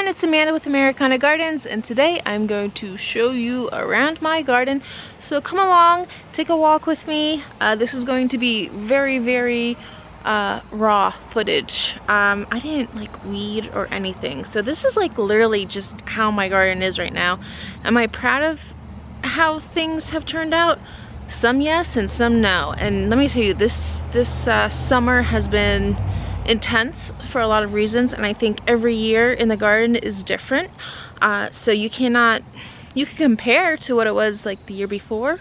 it's Amanda with Americana Gardens, and today I'm going to show you around my garden. So come along, take a walk with me. This is going to be very raw footage. I didn't like weed or anything, so this is like literally just how my garden is right now. Am I proud of how things have turned out? Some yes and some no. And let me tell you, this summer has been intense for a lot of reasons, and I think every year in the garden is different. So you can compare to what it was like the year before,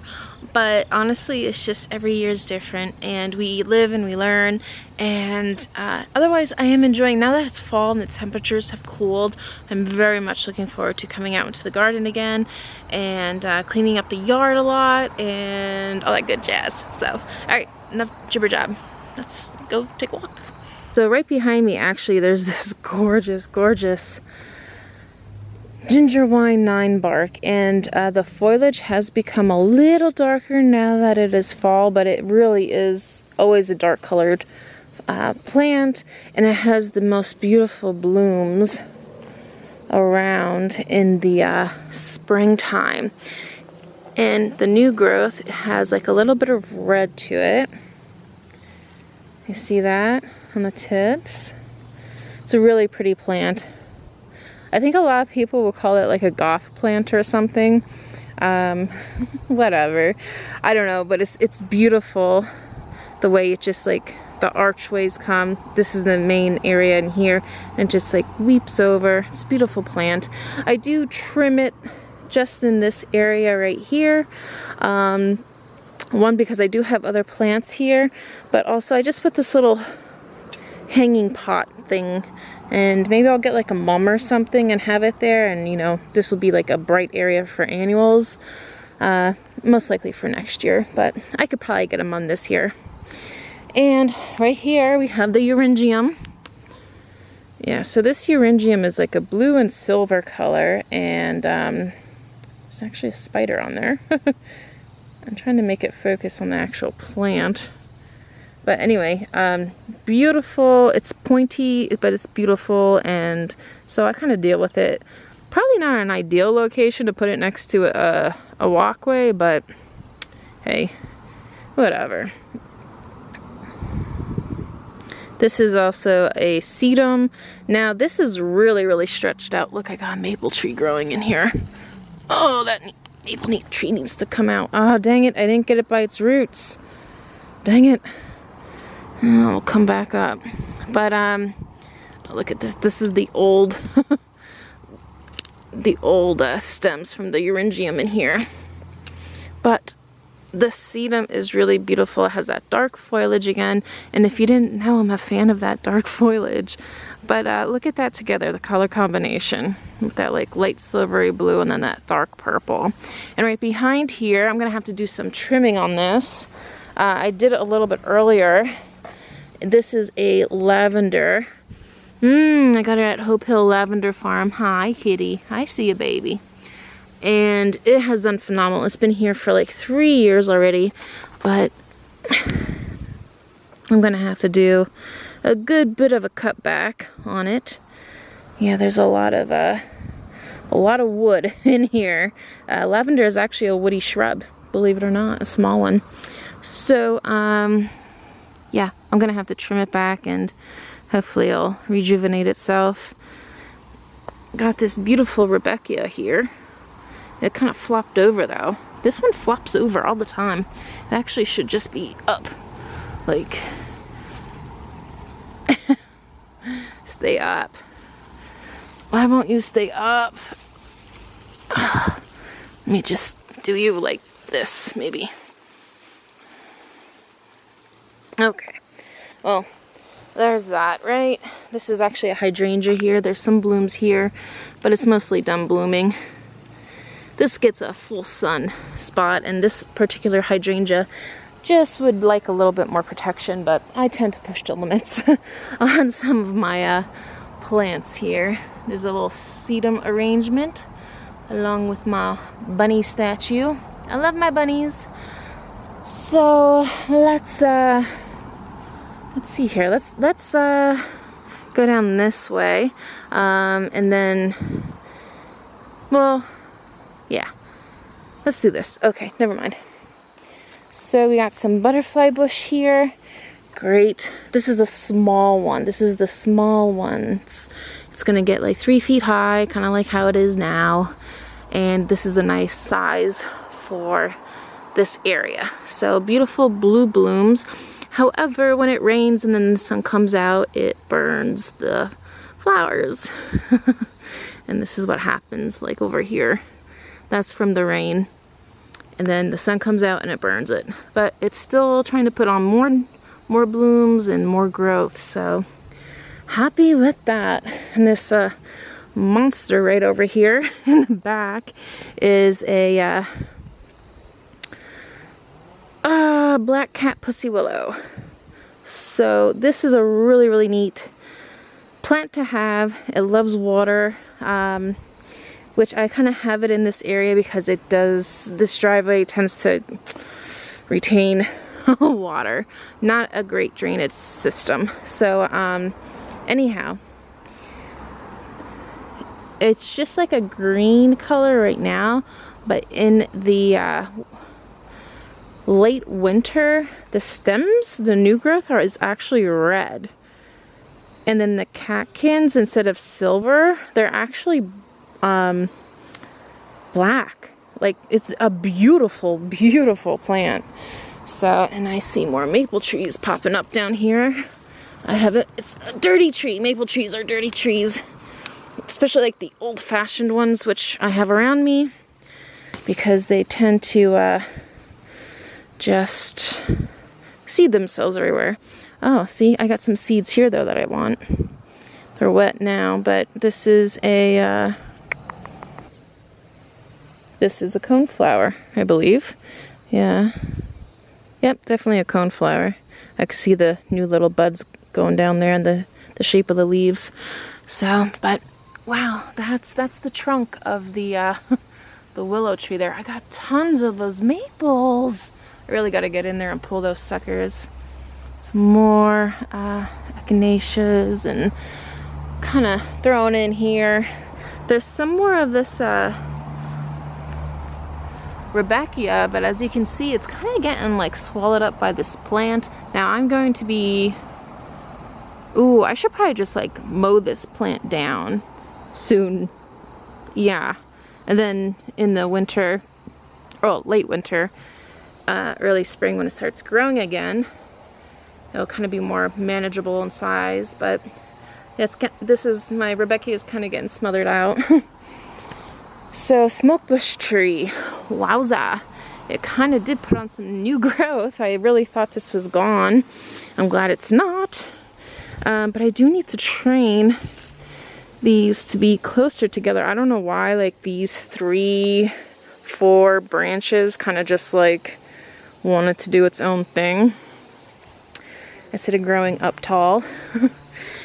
but honestly it's just every year is different, and we live and we learn. And otherwise I am enjoying, now that it's fall and the temperatures have cooled, I'm very much looking forward to coming out into the garden again and cleaning up the yard a lot and all that good jazz. So alright, enough jibber jab, let's go take a walk. So right behind me, actually, there's this gorgeous ginger wine 9 bark, and the foliage has become a little darker now that it is fall, but it really is always a dark colored plant, and it has the most beautiful blooms around in the springtime. And the new growth has like a little bit of red to it. You see that on the tips? It's a really pretty plant. I think a lot of people will call it like a goth plant or something. Whatever. I don't know, but it's beautiful the way it just like the archways come. This is the main area in here, and it just like weeps over. It's a beautiful plant. I do trim it just in this area right here. One, because I do have other plants here, but also I just put this little hanging pot thing, and maybe I'll get like a mum or something and have it there, and you know, this will be like a bright area for annuals, most likely for next year, but I could probably get a mum this year. And right here we have the euringium. Yeah, so this euringium is like a blue and silver color, and there's actually a spider on there. I'm trying to make it focus on the actual plant. But anyway, beautiful. It's pointy, but it's beautiful, and so I kind of deal with it. Probably not an ideal location to put it next to a walkway, but hey, whatever. This is also a sedum. Now this is really stretched out. Look, I got a maple tree growing in here. Oh, that maple tree needs to come out. Oh, dang it, I didn't get it by its roots. Dang it. I'll come back up. But look at this. This is the old the old stems from the euringium in here. But the sedum is really beautiful. It has that dark foliage again, and if you didn't know, I'm a fan of that dark foliage. But look at that together, the color combination with that like light silvery blue and then that dark purple. And right behind here, I'm gonna have to do some trimming on this. I did it a little bit earlier. This is a lavender. I got it at Hope Hill Lavender Farm. Hi, kitty. I see you, baby. And it has done phenomenal. It's been here for like 3 years already, but I'm gonna have to do a good bit of a cutback on it. Yeah, there's a lot of wood in here. Lavender is actually a woody shrub, believe it or not, a small one. So yeah, I'm gonna have to trim it back, and hopefully it'll rejuvenate itself. Got this beautiful Rebecca here. It kind of flopped over though. This one flops over all the time. It actually should just be up. Like, stay up. Why won't you stay up? Let me just do you like this, maybe. Okay, well, there's that, right? This is actually a hydrangea here. There's some blooms here, but it's mostly done blooming. This gets a full sun spot, and this particular hydrangea just would like a little bit more protection, but I tend to push the limits on some of my plants here. There's a little sedum arrangement along with my bunny statue. I love my bunnies. So let's see here. Let's go down this way. And then, well, yeah, let's do this. Okay, never mind. So we got some butterfly bush here. Great. This is a small one. This is the small one. It's gonna get like 3 feet high, kind of like how it is now. And this is a nice size for this area. So beautiful blue blooms. However, when it rains and then the sun comes out, it burns the flowers. And this is what happens like over here. That's from the rain. And then the sun comes out and it burns it. But it's still trying to put on more blooms and more growth. So happy with that. And this monster right over here in the back is a black cat pussy willow. So this is a really, really neat plant to have. It loves water, which I kind of have it in this area because it does, this driveway tends to retain water. Not a great drainage system. So anyhow, it's just like a green color right now, but in the late winter, the stems, the new growth is actually red. And then the catkins, instead of silver, they're actually black. Like, it's a beautiful, beautiful plant. So, and I see more maple trees popping up down here. I have it, it's a dirty tree. Maple trees are dirty trees. Especially like the old-fashioned ones, which I have around me, because they tend to just seed themselves everywhere. Oh, see, I got some seeds here though that I want. They're wet now, but this is a coneflower, I believe. Yeah. Yep, definitely a coneflower. I can see the new little buds going down there and the shape of the leaves. So, but wow, that's the trunk of the the willow tree there. I got tons of those maples. I really got to get in there and pull those suckers. Some more echinaceas and kind of thrown in here. There's some more of this Rudbeckia, but as you can see, it's kind of getting like swallowed up by this plant. Now I'm going to be, ooh, I should probably just like mow this plant down soon. Yeah. And then in the winter, or late winter, early spring, when it starts growing again, it'll kind of be more manageable in size. But this is, my Rudbeckia is kind of getting smothered out. So smokebush tree, wowza, it kind of did put on some new growth. I really thought this was gone. I'm glad it's not. But I do need to train these to be closer together. I don't know why, like these 3-4 branches kind of just like wanted to do its own thing instead of growing up tall.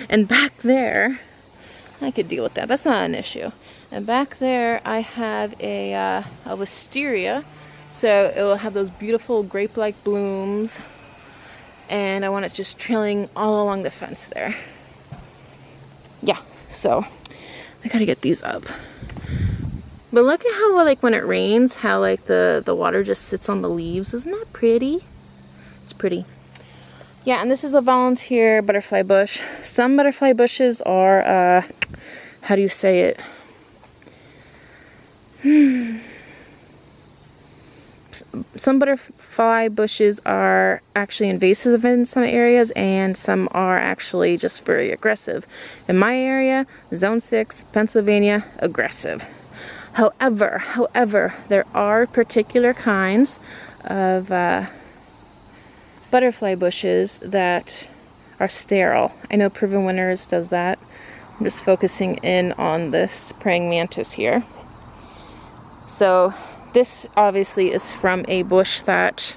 And back there, I could deal with that. That's not an issue. And back there, I have a wisteria. So it will have those beautiful grape-like blooms. And I want it just trailing all along the fence there. Yeah, so I gotta get these up. But look at how, like, when it rains, how, like, the water just sits on the leaves. Isn't that pretty? It's pretty. Yeah, and this is a volunteer butterfly bush. Some butterfly bushes are, how do you say it? Some butterfly bushes are actually invasive in some areas, and some are actually just very aggressive. In my area, Zone 6, Pennsylvania, aggressive. However, there are particular kinds of butterfly bushes that are sterile. I know Proven Winners does that. I'm just focusing in on this praying mantis here. So this obviously is from a bush that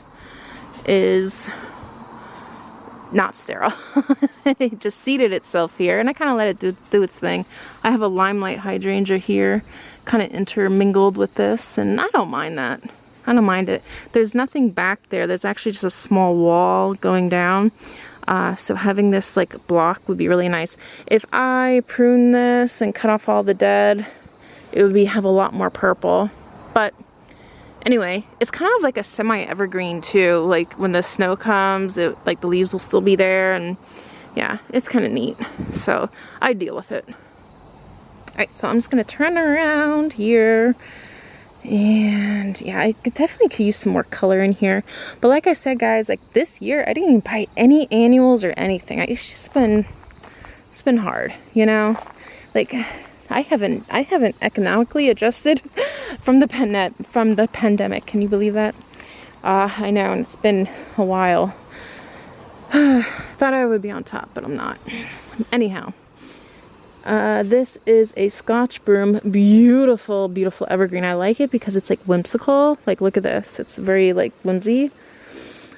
is not sterile. It just seeded itself here, and I kind of let it do its thing. I have a limelight hydrangea here, kind of intermingled with this, and I don't mind that. I don't mind it. There's nothing back there. There's actually just a small wall going down. So having this like block would be really nice. If I prune this and cut off all the dead, it would have a lot more purple. But anyway, it's kind of like a semi-evergreen too. Like when the snow comes, like the leaves will still be there, and yeah, it's kind of neat. So I deal with it. Alright, so I'm just gonna turn around here. And yeah, I definitely could use some more color in here. But like I said, guys, like this year, I didn't even buy any annuals or anything. It's just been, it's been hard, you know? Like, I haven't economically adjusted from the pandemic. Can you believe that? I know, and it's been a while. Thought I would be on top, but I'm not. Anyhow. This is a Scotch broom. Beautiful, beautiful evergreen. I like it because it's like whimsical. Like, look at this. It's very like whimsy.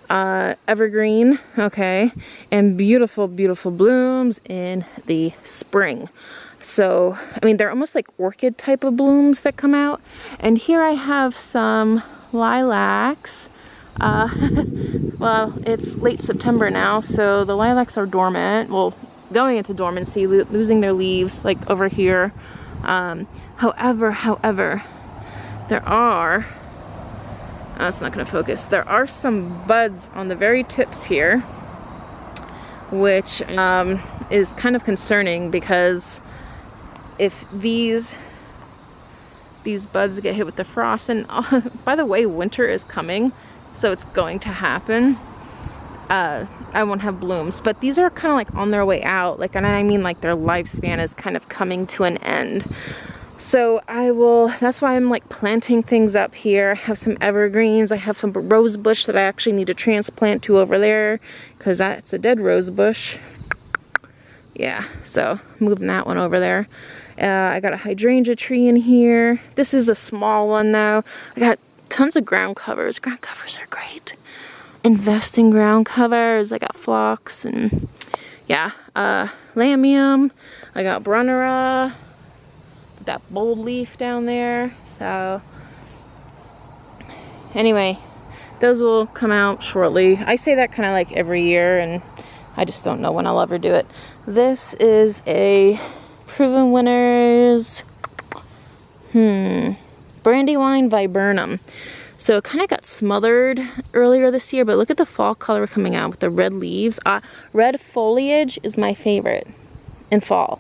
Evergreen, okay. And beautiful, beautiful blooms in the spring. So, I mean, they're almost like orchid type of blooms that come out. And here I have some lilacs. Well, it's late September now, so the lilacs are dormant. Well, going into dormancy, losing their leaves, like over here. However, there are, it's not going to focus, there are some buds on the very tips here, which is kind of concerning, because if these buds get hit with the frost, and by the way, winter is coming, so it's going to happen, I won't have blooms. But these are kind of like on their way out, like, and I mean like their lifespan is kind of coming to an end. So that's why I'm like planting things up here. I have some evergreens. I have some rose bush that I actually need to transplant to over there, because that's a dead rose bush. Yeah, so moving that one over there. I got a hydrangea tree in here. This is a small one though. I got tons of ground covers. Ground covers are great. Invest in ground covers. I got phlox and yeah, lamium. I got brunnera, that bold leaf down there. So anyway, those will come out shortly. I say that kind of like every year, and I just don't know when I'll ever do it. This is a Proven Winners Brandywine Viburnum. So it kind of got smothered earlier this year, but look at the fall color coming out with the red leaves. Red foliage is my favorite in fall.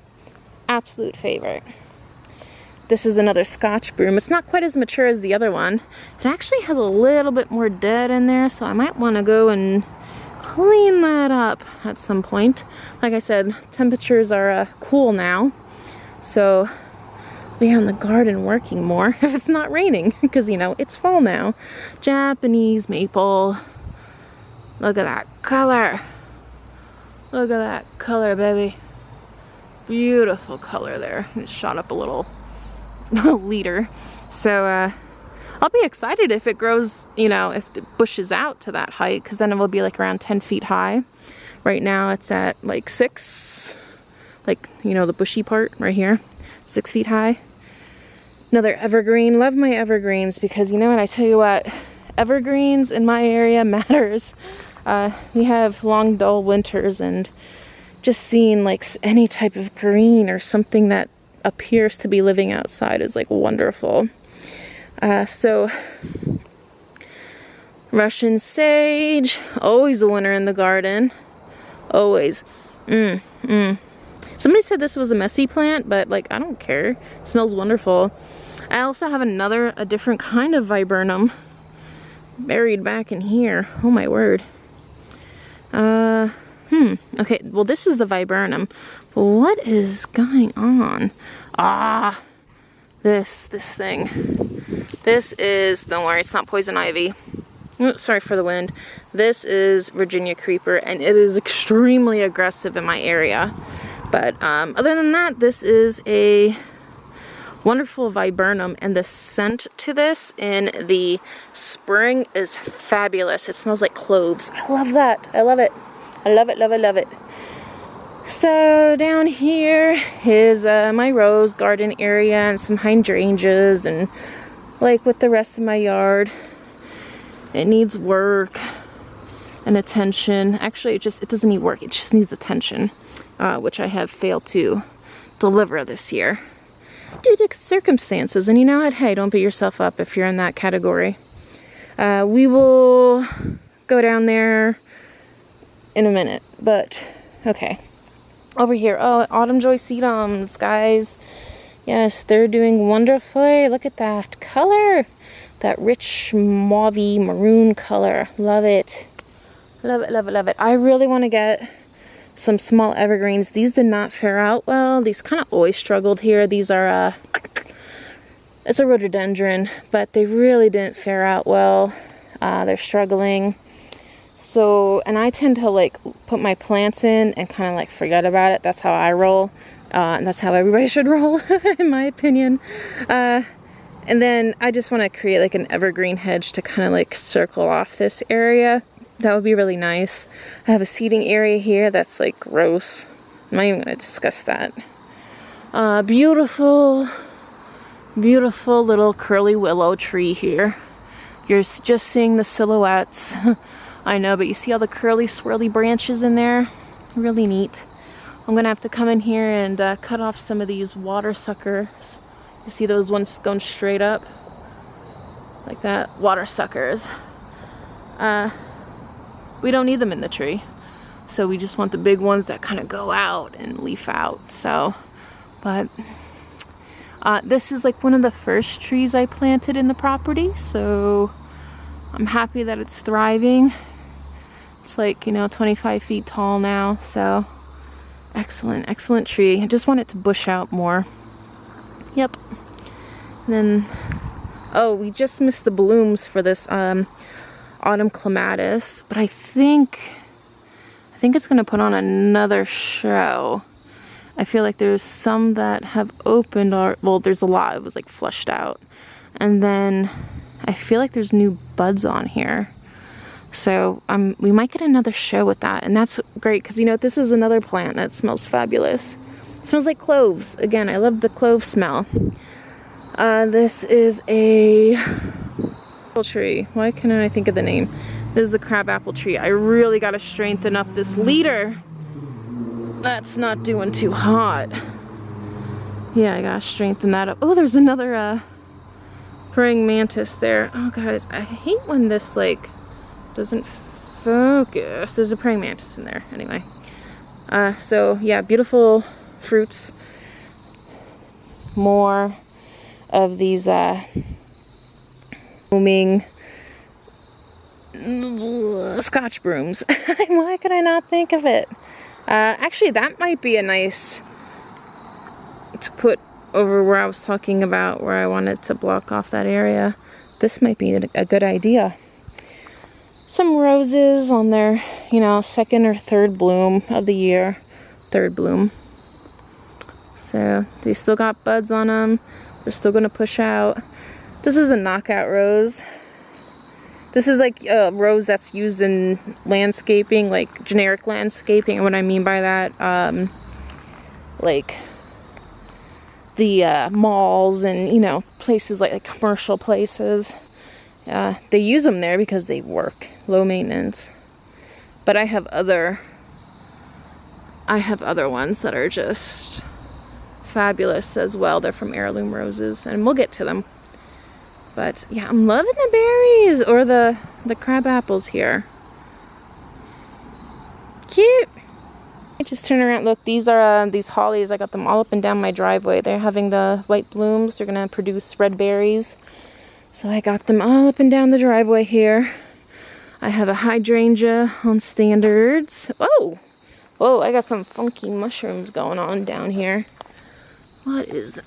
Absolute favorite. This is another Scotch broom. It's not quite as mature as the other one. It actually has a little bit more dead in there, so I might want to go and clean that up at some point. Like I said, temperatures are cool now, so be on the garden working more if it's not raining, because you know it's fall now. Japanese maple. Look at that color. Look at that color, baby. Beautiful color there. It shot up a little leader. So I'll be excited if it grows, you know, if it bushes out to that height, because then it will be like around 10 feet high. Right now it's at like 6, like, you know, the bushy part right here, 6 feet high. Another evergreen. Love my evergreens, because you know what, I tell you what, evergreens in my area matters. We have long dull winters, and just seeing like any type of green or something that appears to be living outside is like wonderful. So Russian sage, always a winner in the garden, always. Somebody said this was a messy plant, but like, I don't care. It smells wonderful. I also have a different kind of viburnum buried back in here. Oh my word. Okay, well this is the viburnum. What is going on? This thing. This is, don't worry, it's not poison ivy. Oh, sorry for the wind. This is Virginia creeper, and it is extremely aggressive in my area. But other than that, this is a wonderful viburnum, and the scent to this in the spring is fabulous. It smells like cloves. I love that. I love it. I love it, love it, love it. So down here is my rose garden area and some hydrangeas, and like with the rest of my yard, it needs work. and attention. Actually, it doesn't need work, it just needs attention, which I have failed to deliver this year due to circumstances. And you know what? Hey, don't beat yourself up if you're in that category. We will go down there in a minute, but okay. Over here, oh, Autumn Joy Sedums, guys. Yes, they're doing wonderfully. Look at that color. That rich mauvey maroon color. Love it. Love it, love it, love it. I really want to get some small evergreens. These did not fare out well. These kind of always struggled here. These are, it's a rhododendron, but they really didn't fare out well. They're struggling. So, and I tend to like put my plants in and kind of like forget about it. That's how I roll. And that's how everybody should roll, in my opinion. And then I just want to create like an evergreen hedge to kind of like circle off this area. That would be really nice. I have a seating area here that's like gross. I'm not even going to discuss that. Beautiful, beautiful little curly willow tree here. You're just seeing the silhouettes. I know, but you see all the curly swirly branches in there? Really neat. I'm going to have to come in here and cut off some of these water suckers. You see those ones going straight up? Like that? Water suckers. We don't need them in the tree. So we just want the big ones that kind of go out and leaf out. So, but this is like one of the first trees I planted in the property. So I'm happy that it's thriving. It's like, you know, 25 feet tall now. So excellent, excellent tree. I just want it to bush out more. Yep. And then, oh, we just missed the blooms for this autumn clematis, but I think it's gonna put on another show. I feel like there's some that have opened, or well, there's a lot. It was like flushed out, and then I feel like there's new buds on here. So we might get another show with that, and that's great because you know this is another plant that smells fabulous. It smells like cloves. Again, I love the clove smell. This is a apple tree. Why can't I think of the name? This is a crabapple tree. I really got to strengthen up this leader. That's not doing too hot. Yeah, I gotta strengthen that up. Oh, there's another praying mantis there. Oh, guys, I hate when this like doesn't focus. There's a praying mantis in there. Anyway, so yeah, beautiful fruits. More of these blooming scotch brooms. Why could I not think of it? Actually, that might be a nice to put over where I was talking about, where I wanted to block off that area. This might be a good idea. Some roses on their, you know, second or third bloom of the year. Third bloom. So they still got buds on them. They're still going to push out. This is a knockout rose. This is like a rose that's used in landscaping, like generic landscaping. And what I mean by that, like the malls and, you know, places like commercial places. They use them there because they work, low maintenance. But I have other ones that are just fabulous as well. They're from Heirloom Roses, and we'll get to them. But yeah, I'm loving the berries, or the crab apples here. Cute. I just turn around. Look, these are these hollies. I got them all up and down my driveway. They're having the white blooms. They're gonna produce red berries. So I got them all up and down the driveway here. I have a hydrangea on standards. Oh, whoa! I got some funky mushrooms going on down here. What is?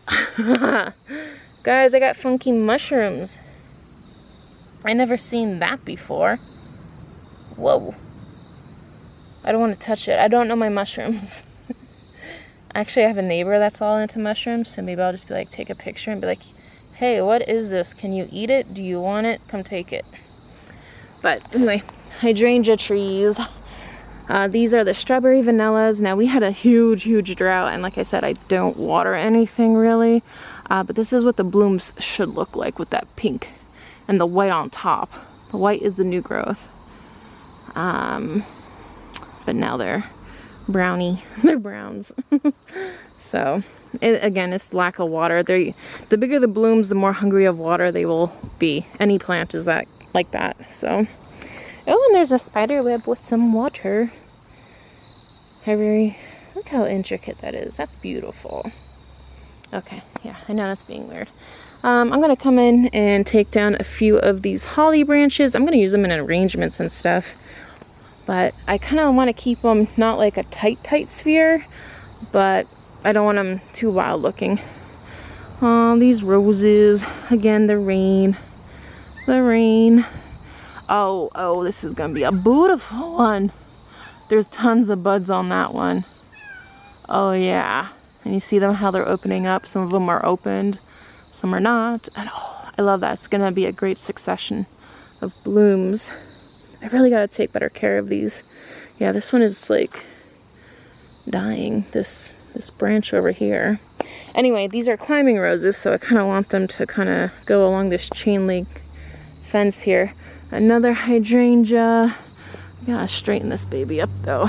Guys, I got funky mushrooms. I never seen that before. Whoa. I don't want to touch it. I don't know my mushrooms. Actually, I have a neighbor that's all into mushrooms, so maybe I'll just be like, take a picture and be like, hey, what is this? Can you eat it? Do you want it? Come take it. But anyway, hydrangea trees. These are the strawberry vanillas. Now, we had a huge drought, and like I said, I don't water anything really. But this is what the blooms should look like with that pink and the white on top. The white is the new growth. But now they're brownie. They're browns. So, again, it's lack of water. The bigger the blooms, the more hungry of water they will be. Any plant is like that. So, oh, and there's a spider web with some water. Look how intricate that is. That's beautiful. Okay, yeah, I know that's being weird. I'm gonna come in and take down a few of these holly branches. I'm gonna use them in arrangements and stuff. But I kind of want to keep them not like a tight sphere, but I don't want them too wild looking. These roses, again, the rain. Oh, this is gonna be a beautiful one. There's tons of buds on that one. Oh yeah, and you see them, how they're opening up. Some of them are opened, some are not. And oh, I love that. It's gonna be a great succession of blooms. I really gotta take better care of these. Yeah, this one is like dying, this branch over here. Anyway, these are climbing roses, so I kind of want them to kind of go along this chain link fence here. Another hydrangea. I gotta straighten this baby up though.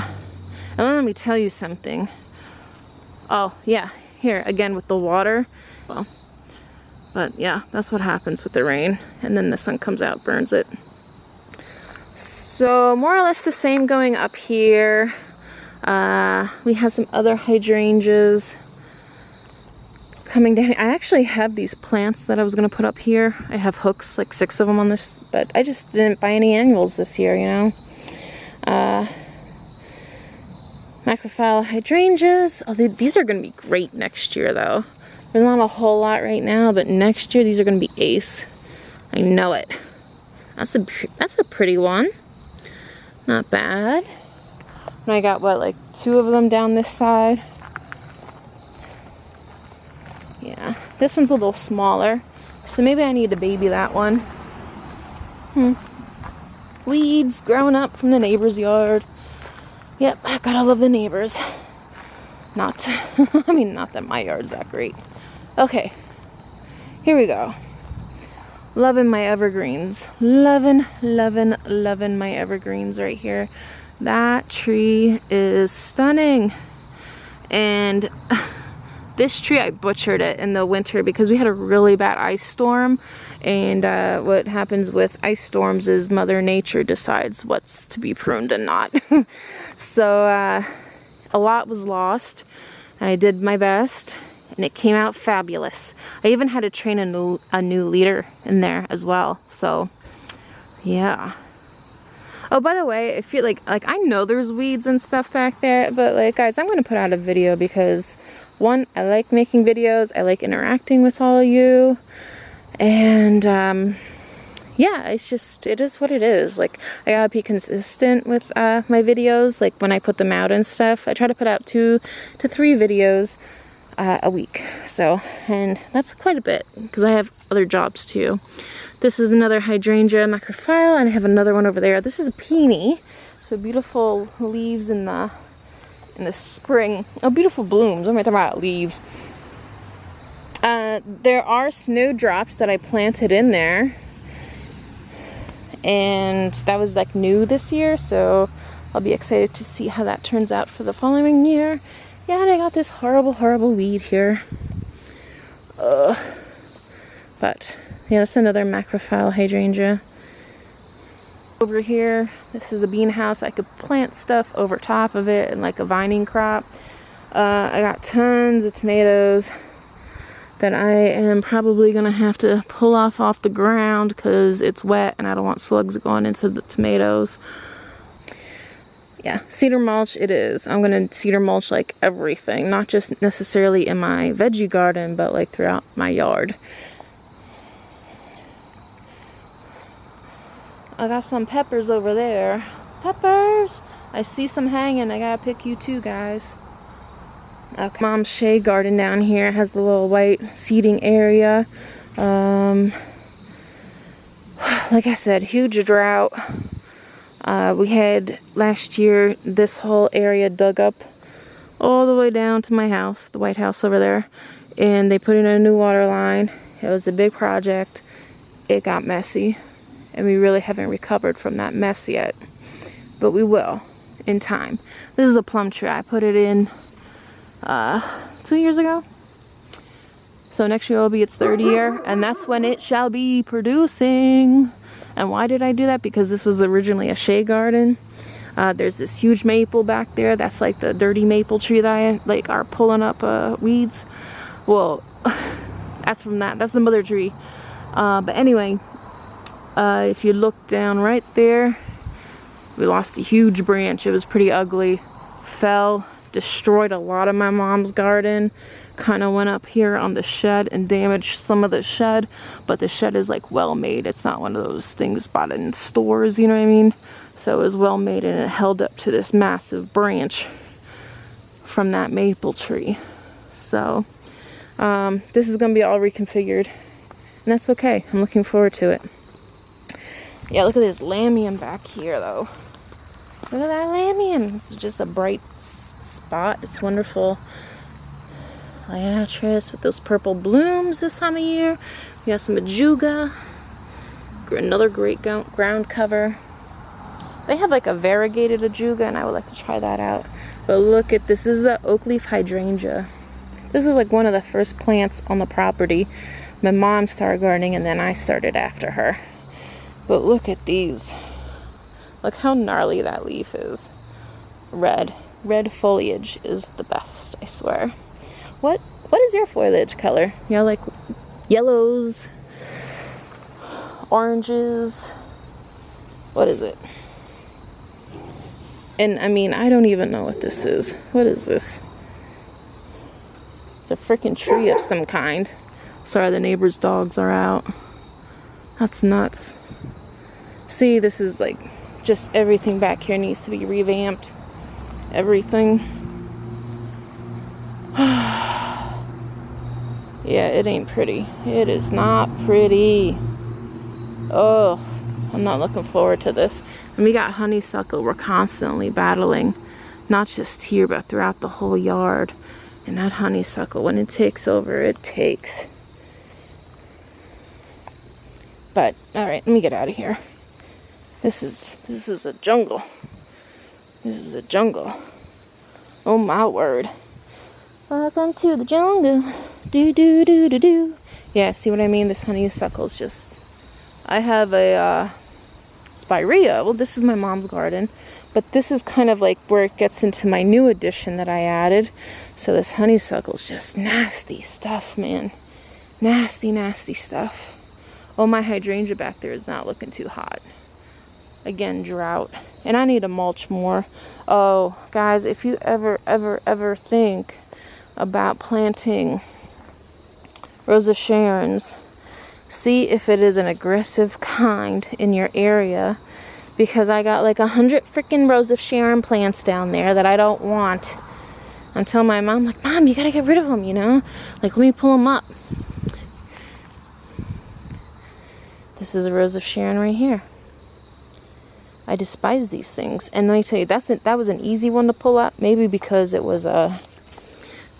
And let me tell you something. Oh yeah, here again with the water. Well, but yeah, that's what happens with the rain, and then the sun comes out, burns it. So more or less the same going up here. We have some other hydrangeas coming down. I actually have these plants that I was going to put up here. I have hooks, like 6 of them on this, but I just didn't buy any annuals this year, you know. Macrophylla hydrangeas. Oh, these are going to be great next year though. There's not a whole lot right now, but next year these are going to be ace. I know it. That's a pretty one. Not bad. And I got, what, like 2 of them down this side. Yeah, this one's a little smaller, so maybe I need to baby that one. Weeds growing up from the neighbor's yard. Yep, I gotta love the neighbors. Not, I mean, not that my yard's that great. Okay, here we go. Loving my evergreens. Loving my evergreens right here. That tree is stunning. And this tree, I butchered it in the winter because we had a really bad ice storm. And what happens with ice storms is Mother Nature decides what's to be pruned and not. So a lot was lost. And I did my best. And it came out fabulous. I even had to train a new leader in there as well. So, yeah. Oh, by the way, I feel like I know there's weeds and stuff back there, but like, guys, I'm gonna put out a video because, one, I like making videos. I like interacting with all of you, and yeah, it is what it is. Like, I gotta be consistent with my videos. Like when I put them out and stuff, I try to put out 2 to 3 videos a week. So, and that's quite a bit because I have other jobs too. This is another hydrangea macrophylla, and I have another one over there. This is a peony, so beautiful leaves in the spring. Oh, beautiful blooms. What am I talking about? Leaves. There are snowdrops that I planted in there, and that was like new this year, so I'll be excited to see how that turns out for the following year. Yeah, and I got this horrible weed here. But yeah, that's another macrophylla hydrangea. Over here, this is a bean house. I could plant stuff over top of it and like a vining crop. I got tons of tomatoes that I am probably gonna have to pull off the ground because it's wet and I don't want slugs going into the tomatoes. Yeah, cedar mulch it is. I'm gonna cedar mulch like everything, not just necessarily in my veggie garden, but like throughout my yard. I got some peppers over there. Peppers! I see some hanging. I gotta pick you too, guys. Okay. Mom's shade garden down here has the little white seating area. Like I said, huge drought. We had last year this whole area dug up all the way down to my house, the White House over there, and they put in a new water line. It was a big project. It got messy, and we really haven't recovered from that mess yet. but we will in time. This is a plum tree. I put it in 2 years ago. So next year will be its third year, and that's when it shall be producing. And why did I do that? Because this was originally a shade garden. There's this huge maple back there. That's like the dirty maple tree that I like are pulling up weeds. Well, that's from that. That's the mother tree. But anyway, if you look down right there, we lost a huge branch. It was pretty ugly. Fell, destroyed a lot of my mom's garden. Kind of went up here on the shed and damaged some of the shed, but the shed is like well made. It's not one of those things bought in stores, you know what I mean? So it was well made, and it held up to this massive branch from that maple tree. So this is gonna be all reconfigured, and that's okay. I'm looking forward to it. Yeah, look at this lamium back here though. Look at that lamium. It's just a bright spot. It's wonderful. Liatris with those purple blooms this time of year. We got some ajuga. Another great ground cover. They have like a variegated ajuga, and I would like to try that out. But look at this. This is the oak leaf hydrangea. This is like one of the first plants on the property. My mom started gardening, and then I started after her. But look at these. Look how gnarly that leaf is. Red foliage is the best, I swear. What is your foliage color? You know, like yellows, oranges. What is it? And I mean, I don't even know what this is. What is this? It's a freaking tree of some kind. Sorry, the neighbor's dogs are out. That's nuts. See, this is like just everything back here needs to be revamped. Everything. Yeah, it ain't pretty. It is not pretty. Oh, I'm not looking forward to this. And we got honeysuckle we're constantly battling. Not just here, but throughout the whole yard. And that honeysuckle, when it takes over, it takes. But, alright, let me get out of here. This is a jungle. This is a jungle. Oh my word. Welcome to the jungle. Do do do do do. Yeah, see what I mean? This honeysuckle is just. I have a spirea. Well, this is my mom's garden, but this is kind of like where it gets into my new addition that I added. So this honeysuckle is just nasty stuff, man. Nasty, nasty stuff. Oh, my hydrangea back there is not looking too hot. Again, drought. And I need to mulch more. Oh, guys, if you ever think about planting Rose of Sharon's, see if it is an aggressive kind in your area, because I got like 100 freaking Rose of Sharon plants down there that I don't want. I'm telling my mom, like, Mom, you gotta get rid of them, you know? Like, let me pull them up. This is a Rose of Sharon right here. I despise these things. And let me tell you, that was an easy one to pull up. Maybe because it was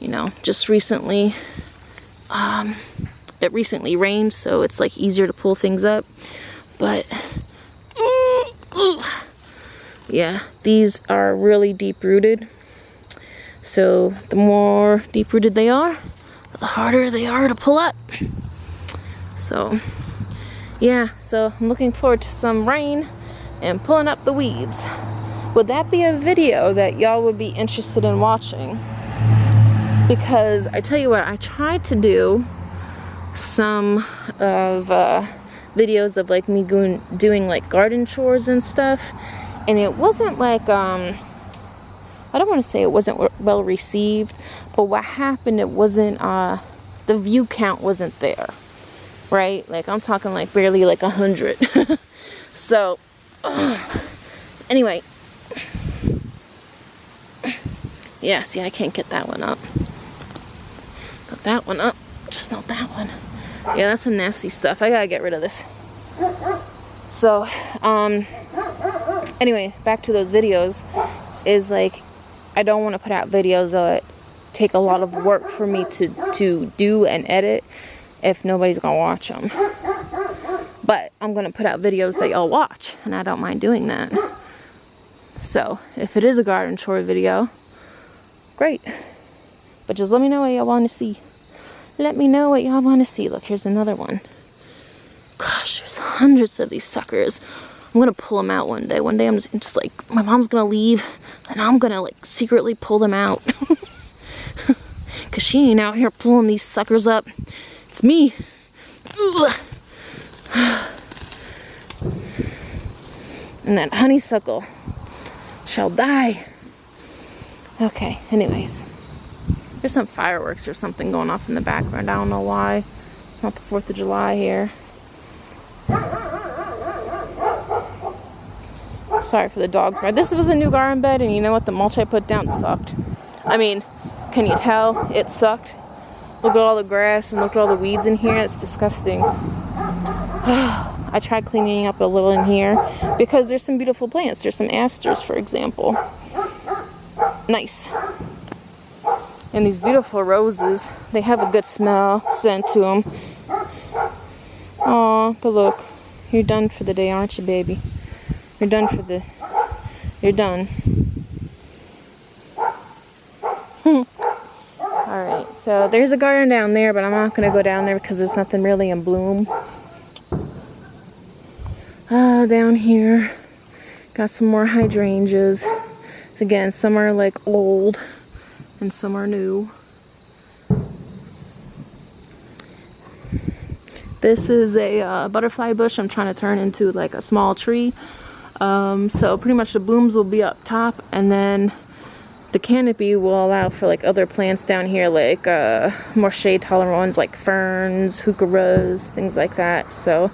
you know, just recently it recently rained, so it's like easier to pull things up. But yeah, these are really deep rooted. So the more deep rooted they are, the harder they are to pull up. So yeah, so I'm looking forward to some rain and pulling up the weeds. Would that be a video that y'all would be interested in watching? Because I tell you what, I tried to do some of videos of like me doing like garden chores and stuff, and it wasn't like I don't want to say it wasn't well received, but what happened, it wasn't the view count wasn't there, right? Like I'm talking like barely like 100. So anyway, yeah, see, I can't get that one up. Got that one up, just not that one. Yeah, that's some nasty stuff. I gotta get rid of this. So anyway, back to those videos, is like I don't want to put out videos that take a lot of work for me to do and edit if nobody's gonna watch them. But I'm gonna put out videos that y'all watch, and I don't mind doing that. So if it is a garden tour video, great. But just let me know what y'all want to see. Let me know what y'all want to see. Look, here's another one. Gosh, there's hundreds of these suckers. I'm gonna pull them out one day. One day I'm just like, my mom's gonna leave and I'm gonna like secretly pull them out. Cause she ain't out here pulling these suckers up. It's me. Ugh. And that honeysuckle shall die. Okay, anyways. There's some fireworks or something going off in the background. I don't know why. It's not the 4th of July here. Sorry for the dogs, but this was a new garden bed, and you know what? The mulch I put down sucked. I mean, can you tell? It sucked. Look at all the grass and look at all the weeds in here. It's disgusting. I tried cleaning up a little in here because there's some beautiful plants. There's some asters, for example. Nice. And these beautiful roses, they have a good smell, scent to them. Aw, but look, you're done for the day, aren't you, baby? You're done for the... You're done. Alright, so there's a garden down there, but I'm not going to go down there because there's nothing really in bloom. Down here, got some more hydrangeas. So again, some are like old and some are new. This is a butterfly bush I'm trying to turn into like a small tree. So pretty much the blooms will be up top, and then the canopy will allow for like other plants down here, like more shade tolerant ones like ferns, heucheras, things like that. So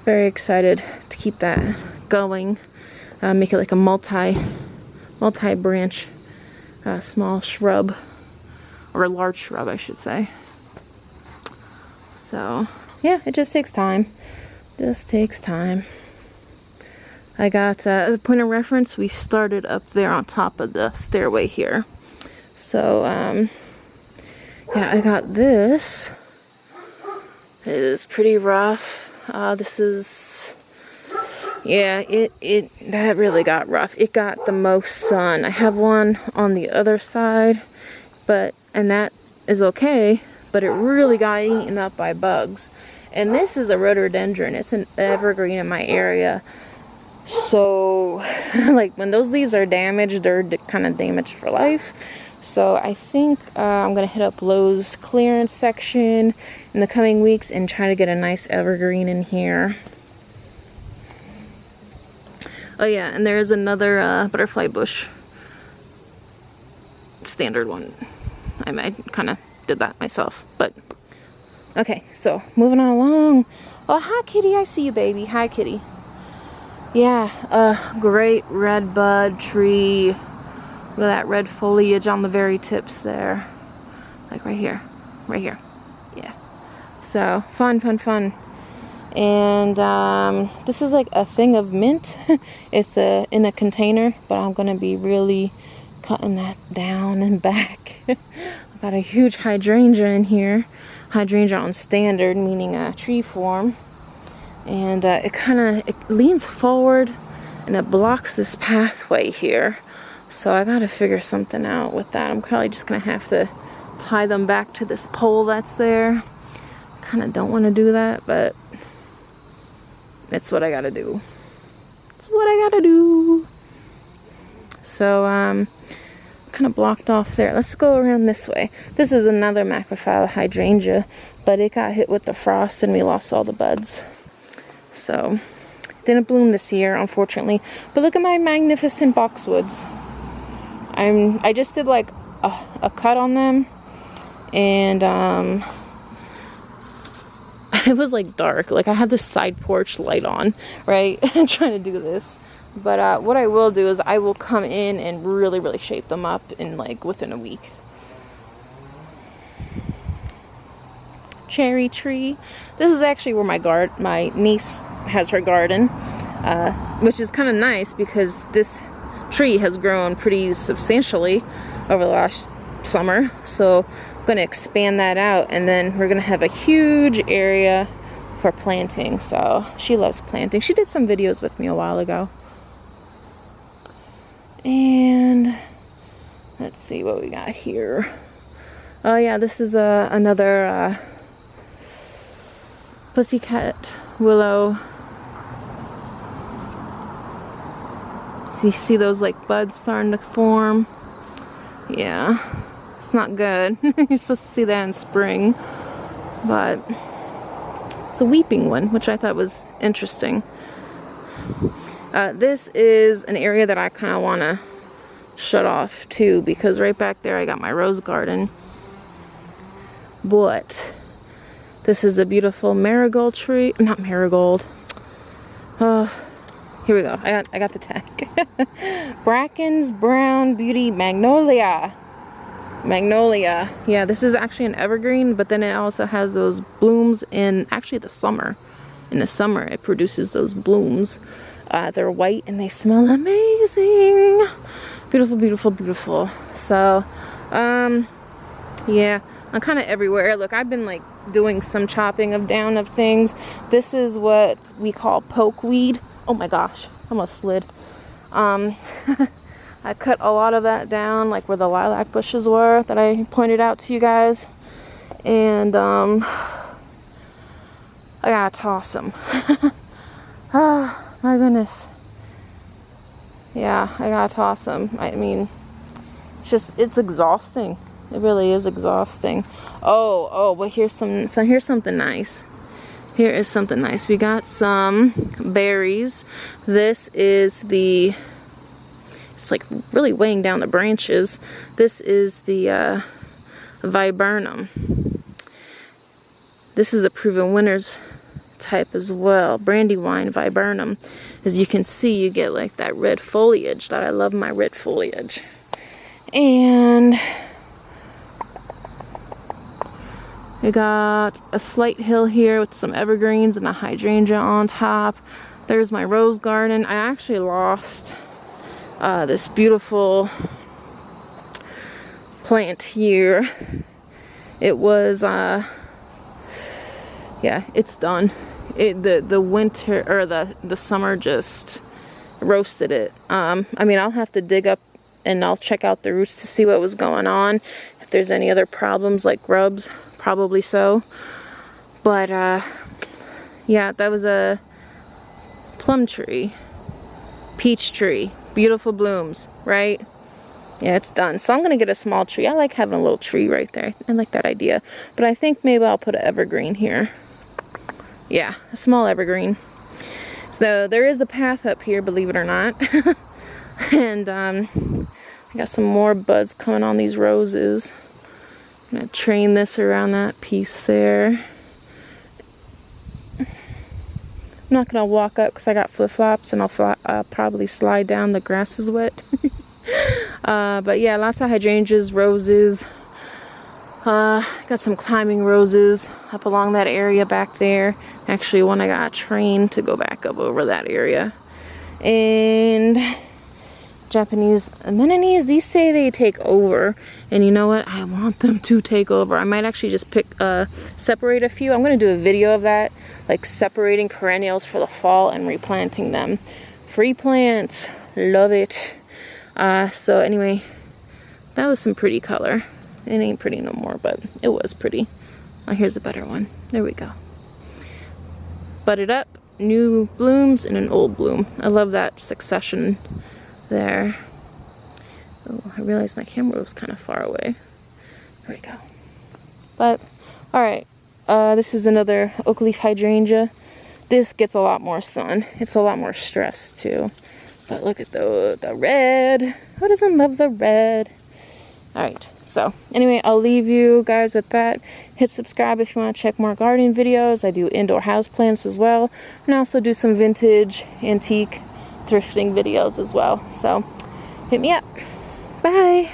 very excited to keep that going. Make it like a multi-branch small shrub, or a large shrub I should say. So yeah, it just takes time. Just takes time. I got, as a point of reference, we started up there on top of the stairway here. So, yeah, I got this. It is pretty rough. This is, yeah, that really got rough. It got the most sun. I have one on the other side, and that is okay, but it really got eaten up by bugs. And this is a rhododendron. It's an evergreen in my area. So, like, when those leaves are damaged, they're kind of damaged for life. So I think I'm going to hit up Lowe's clearance section in the coming weeks and try to get a nice evergreen in here. Oh yeah, and there is another butterfly bush. Standard one. I kind of did that myself, but... Okay, so moving on along. Oh, hi kitty, I see you, baby. Hi kitty. Yeah, great red bud tree. Look at that red foliage on the very tips there. Like right here. Right here. Yeah. So, fun. And this is like a thing of mint. It's in a container, but I'm going to be really cutting that down and back. I've got a huge hydrangea in here. Hydrangea on standard, meaning a tree form. And it leans forward and it blocks this pathway here. So I gotta figure something out with that. I'm probably just gonna have to tie them back to this pole that's there. Kinda don't want to do that, but it's what I gotta do. It's what I gotta do. So kind of blocked off there. Let's go around this way. This is another macrophylla hydrangea, but it got hit with the frost and we lost all the buds. So, didn't bloom this year, unfortunately. But look at my magnificent boxwoods. I just did like a cut on them, and it was like dark. Like I had this side porch light on, right? Trying to do this. But what I will do is I will come in and really shape them up in like within a week. Cherry tree. This is actually where my niece has her garden, which is kind of nice because this tree has grown pretty substantially over the last summer. So I'm going to expand that out, and then we're going to have a huge area for planting. So she loves planting. She did some videos with me a while ago. And let's see what we got here. Oh yeah, this is another pussycat willow. So you see those like buds starting to form. Yeah, it's not good. You're supposed to see that in spring, but it's a weeping one, which I thought was interesting. This is an area that I kind of want to shut off too, because right back there I got my rose garden. But this is a beautiful marigold tree. Not marigold. Here we go. I got the tag. Bracken's Brown Beauty Magnolia. Magnolia. Yeah, this is actually an evergreen, but then it also has those blooms in actually the summer. In the summer, it produces those blooms. They're white and they smell amazing. Beautiful, beautiful, beautiful. So, yeah, I'm kind of everywhere. Look, I've been like doing some chopping down of things. This is what we call pokeweed. Oh my gosh, almost slid. I cut a lot of that down, like where the lilac bushes were that I pointed out to you guys. And I gotta toss them. Oh my goodness. Yeah, I gotta toss them. I mean, it's exhausting. It really is exhausting. Oh, but here's something nice. Here is something nice. We got some berries. This is it's like really weighing down the branches. This is the viburnum. This is a proven winners type as well. Brandywine viburnum. As you can see, you get like that red foliage. That I love my red foliage. And we got a slight hill here with some evergreens and a hydrangea on top. There's my rose garden. I actually lost this beautiful plant here. It was, yeah, it's done. The winter, or the summer just roasted it. I mean, I'll have to dig up and I'll check out the roots to see what was going on. If there's any other problems like grubs. Probably so, but yeah, that was a plum tree, peach tree, beautiful blooms, right? Yeah, it's done. So I'm gonna get a small tree. I like having a little tree right there. I like that idea, but I think maybe I'll put an evergreen here. Yeah, a small evergreen. So there is a path up here, believe it or not. And I got some more buds coming on these roses. I'm gonna train this around that piece there. I'm not gonna walk up because I got flip-flops and I'll probably slide down. The grass is wet. But yeah, lots of hydrangeas, roses. Got some climbing roses up along that area back there. Actually, one I got trained to go back up over that area. And Japanese anemones, these say they take over, and you know what, I want them to take over. I might actually just separate a few. I'm going to do a video of that, like separating perennials for the fall and replanting them. Free plants, love it. So anyway, that was some pretty color. It ain't pretty no more, but it was pretty. Oh, here's a better one. There we go. Budded up, new blooms and an old bloom. I love that succession there. Oh, I realized my camera was kind of far away. There we go. But all right, this is another oak leaf hydrangea. This gets a lot more sun. It's a lot more stress too. But look at the red. Who doesn't love the red? All right, so anyway, I'll leave you guys with that. Hit subscribe if you want to check more gardening videos. I do indoor houseplants as well, and I also do some vintage, antique, thrifting videos as well. So hit me up. Bye.